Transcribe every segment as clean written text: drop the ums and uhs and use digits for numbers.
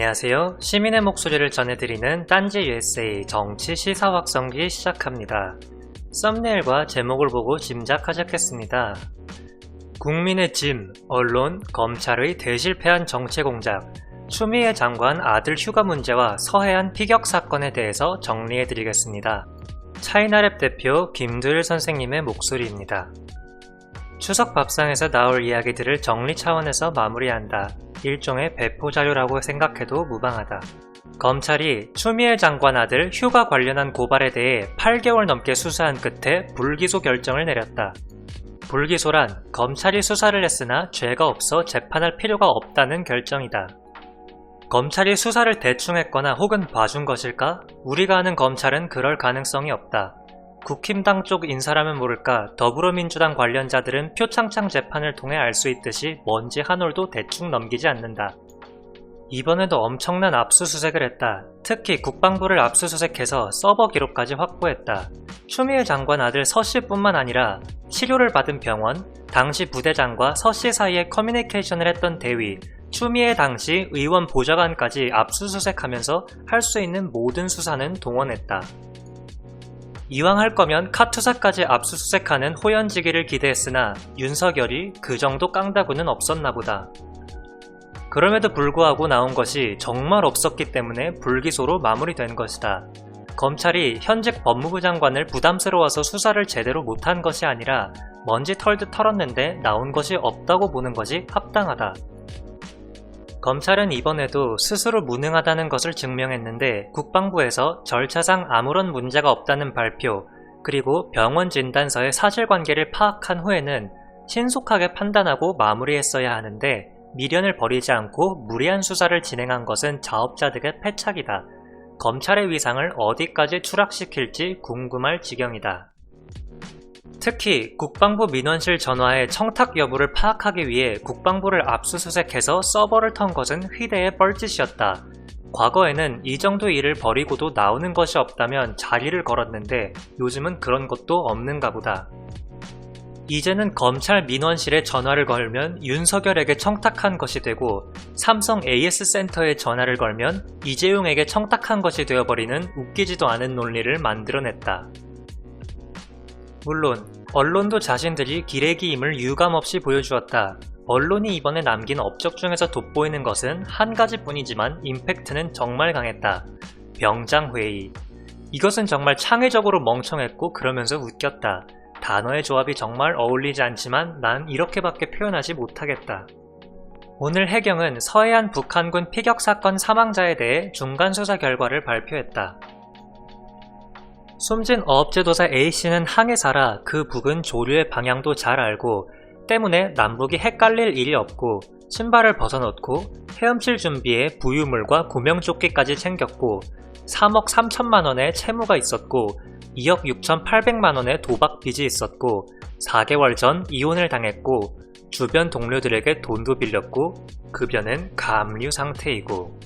안녕하세요. 시민의 목소리를 전해드리는 딴지 USA 정치 시사 확성기 시작합니다. 썸네일과 제목을 보고 짐작하셨겠습니다. 국민의 짐, 언론, 검찰의 대실패한 정치 공작, 추미애 장관 아들 휴가 문제와 서해안 피격 사건에 대해서 정리해드리겠습니다. 차이나랩 대표 김두일 선생님의 목소리입니다. 추석 밥상에서 나올 이야기들을 정리 차원에서 마무리한다. 일종의 배포자료라고 생각해도 무방하다. 검찰이 추미애 장관 아들 휴가 관련한 고발에 대해 8개월 넘게 수사한 끝에 불기소 결정을 내렸다. 불기소란 검찰이 수사를 했으나 죄가 없어 재판할 필요가 없다는 결정이다. 검찰이 수사를 대충 했거나 혹은 봐준 것일까? 우리가 아는 검찰은 그럴 가능성이 없다. 국힘당 쪽 인사라면 모를까 더불어민주당 관련자들은 표창장 재판을 통해 알 수 있듯이 먼지 한 올도 대충 넘기지 않는다. 이번에도 엄청난 압수수색을 했다. 특히 국방부를 압수수색해서 서버 기록까지 확보했다. 추미애 장관 아들 서씨 뿐만 아니라 치료를 받은 병원, 당시 부대장과 서씨 사이에 커뮤니케이션을 했던 대위, 추미애 당시 의원 보좌관까지 압수수색하면서 할 수 있는 모든 수사는 동원했다. 이왕 할 거면 카투사까지 압수수색하는 호연지기를 기대했으나 윤석열이 그 정도 깡다구는 없었나 보다. 그럼에도 불구하고 나온 것이 정말 없었기 때문에 불기소로 마무리된 것이다. 검찰이 현직 법무부 장관을 부담스러워서 수사를 제대로 못한 것이 아니라 먼지 털듯 털었는데 나온 것이 없다고 보는 것이 합당하다. 검찰은 이번에도 스스로 무능하다는 것을 증명했는데 국방부에서 절차상 아무런 문제가 없다는 발표, 그리고 병원 진단서의 사실관계를 파악한 후에는 신속하게 판단하고 마무리했어야 하는데 미련을 버리지 않고 무리한 수사를 진행한 것은 자업자득의 패착이다. 검찰의 위상을 어디까지 추락시킬지 궁금할 지경이다. 특히 국방부 민원실 전화의 청탁 여부를 파악하기 위해 국방부를 압수수색해서 서버를 턴 것은 휘대의 뻘짓이었다. 과거에는 이 정도 일을 벌이고도 나오는 것이 없다면 자리를 걸었는데 요즘은 그런 것도 없는가 보다. 이제는 검찰 민원실에 전화를 걸면 윤석열에게 청탁한 것이 되고 삼성 AS센터에 전화를 걸면 이재용에게 청탁한 것이 되어버리는 웃기지도 않은 논리를 만들어냈다. 물론 언론도 자신들이 기레기임을 유감없이 보여주었다. 언론이 이번에 남긴 업적 중에서 돋보이는 것은 한 가지뿐이지만 임팩트는 정말 강했다. 병장회의. 이것은 정말 창의적으로 멍청했고 그러면서 웃겼다. 단어의 조합이 정말 어울리지 않지만 난 이렇게밖에 표현하지 못하겠다. 오늘 해경은 서해안 북한군 피격 사건 사망자에 대해 중간수사 결과를 발표했다. 숨진 어업제도사 A씨는 항해사라 그 북은 조류의 방향도 잘 알고 때문에 남북이 헷갈릴 일이 없고 신발을 벗어놓고 헤엄칠 준비에 부유물과 구명조끼까지 챙겼고 3억 3천만원의 채무가 있었고 2억 6,800만원의 도박 빚이 있었고 4개월 전 이혼을 당했고 주변 동료들에게 돈도 빌렸고 급여는 가압류 상태이고.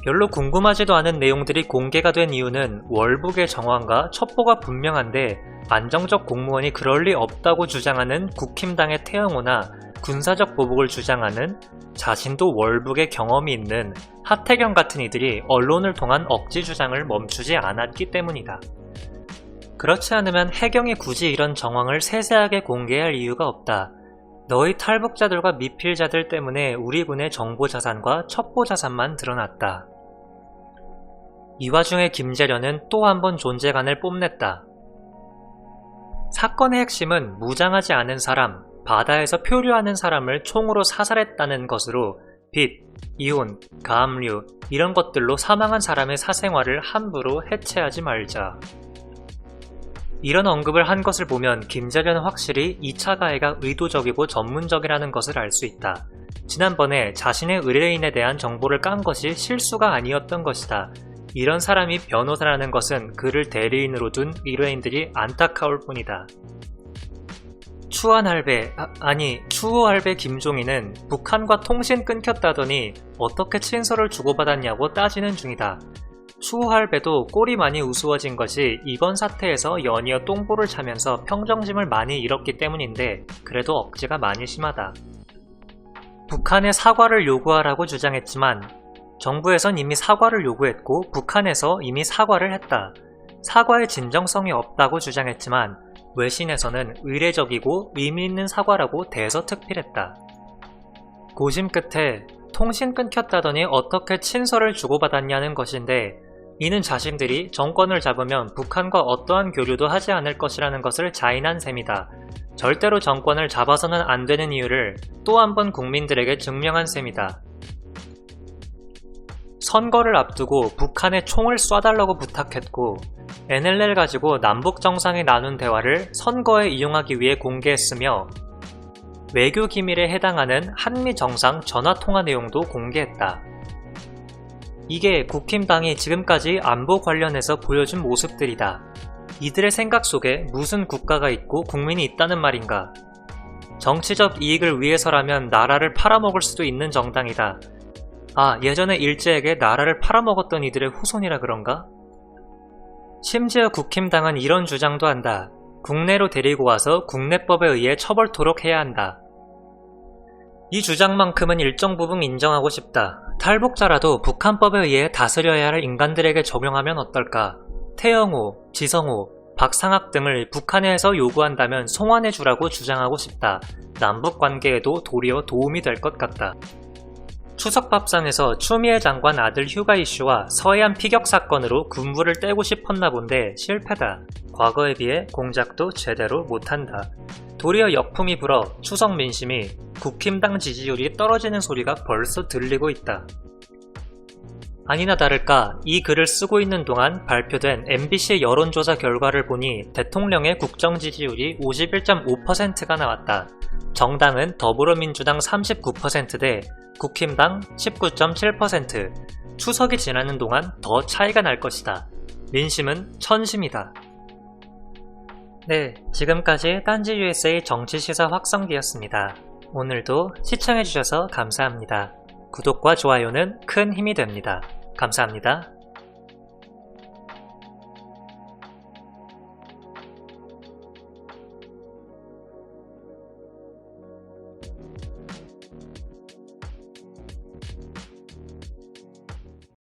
별로 궁금하지도 않은 내용들이 공개가 된 이유는 월북의 정황과 첩보가 분명한데 안정적 공무원이 그럴 리 없다고 주장하는 국힘당의 태영호나 군사적 보복을 주장하는 자신도 월북의 경험이 있는 하태경 같은 이들이 언론을 통한 억지 주장을 멈추지 않았기 때문이다. 그렇지 않으면 해경이 굳이 이런 정황을 세세하게 공개할 이유가 없다. 너희 탈북자들과 미필자들 때문에 우리 군의 정보자산과 첩보자산만 드러났다. 이 와중에 김재련은 또 한 번 존재감을 뽐냈다. 사건의 핵심은 무장하지 않은 사람, 바다에서 표류하는 사람을 총으로 사살했다는 것으로 빚, 이혼, 가압류 이런 것들로 사망한 사람의 사생활을 함부로 해체하지 말자. 이런 언급을 한 것을 보면 김재련은 확실히 2차 가해가 의도적이고 전문적이라는 것을 알 수 있다. 지난번에 자신의 의뢰인에 대한 정보를 깐 것이 실수가 아니었던 것이다. 이런 사람이 변호사라는 것은 그를 대리인으로 둔 의뢰인들이 안타까울 뿐이다. 추호할배 김종인은 북한과 통신 끊겼다더니 어떻게 친서를 주고받았냐고 따지는 중이다. 추호할배도 꼴이 많이 우스워진 것이 이번 사태에서 연이어 똥보를 차면서 평정심을 많이 잃었기 때문인데 그래도 억지가 많이 심하다. 북한에 사과를 요구하라고 주장했지만 정부에선 이미 사과를 요구했고 북한에서 이미 사과를 했다. 사과의 진정성이 없다고 주장했지만 외신에서는 의례적이고 의미 있는 사과라고 대서특필했다. 고심 끝에 통신 끊겼다더니 어떻게 친서를 주고받았냐는 것인데 이는 자신들이 정권을 잡으면 북한과 어떠한 교류도 하지 않을 것이라는 것을 자인한 셈이다. 절대로 정권을 잡아서는 안 되는 이유를 또 한 번 국민들에게 증명한 셈이다. 선거를 앞두고 북한에 총을 쏴달라고 부탁했고 NLL 가지고 남북 정상이 나눈 대화를 선거에 이용하기 위해 공개했으며 외교 기밀에 해당하는 한미 정상 전화통화 내용도 공개했다. 이게 국힘당이 지금까지 안보 관련해서 보여준 모습들이다. 이들의 생각 속에 무슨 국가가 있고 국민이 있다는 말인가? 정치적 이익을 위해서라면 나라를 팔아먹을 수도 있는 정당이다. 아, 예전에 일제에게 나라를 팔아먹었던 이들의 후손이라 그런가? 심지어 국힘당은 이런 주장도 한다. 국내로 데리고 와서 국내법에 의해 처벌토록 해야 한다. 이 주장만큼은 일정 부분 인정하고 싶다. 탈북자라도 북한법에 의해 다스려야 할 인간들에게 적용하면 어떨까? 태영호, 지성호, 박상학 등을 북한에서 요구한다면 송환해주라고 주장하고 싶다. 남북관계에도 도리어 도움이 될 것 같다. 추석밥상에서 추미애 장관 아들 휴가 이슈와 서해안 피격 사건으로 군부를 떼고 싶었나 본데 실패다. 과거에 비해 공작도 제대로 못한다. 도리어 역풍이 불어 추석 민심이 국힘당 지지율이 떨어지는 소리가 벌써 들리고 있다. 아니나 다를까 이 글을 쓰고 있는 동안 발표된 MBC 여론조사 결과를 보니 대통령의 국정 지지율이 51.5%가 나왔다. 정당은 더불어민주당 39%대 국힘당 19.7%. 추석이 지나는 동안 더 차이가 날 것이다. 민심은 천심이다. 네, 지금까지 딴지 USA 정치시사 확성기였습니다. 오늘도 시청해주셔서 감사합니다. 구독과 좋아요는 큰 힘이 됩니다. 감사합니다.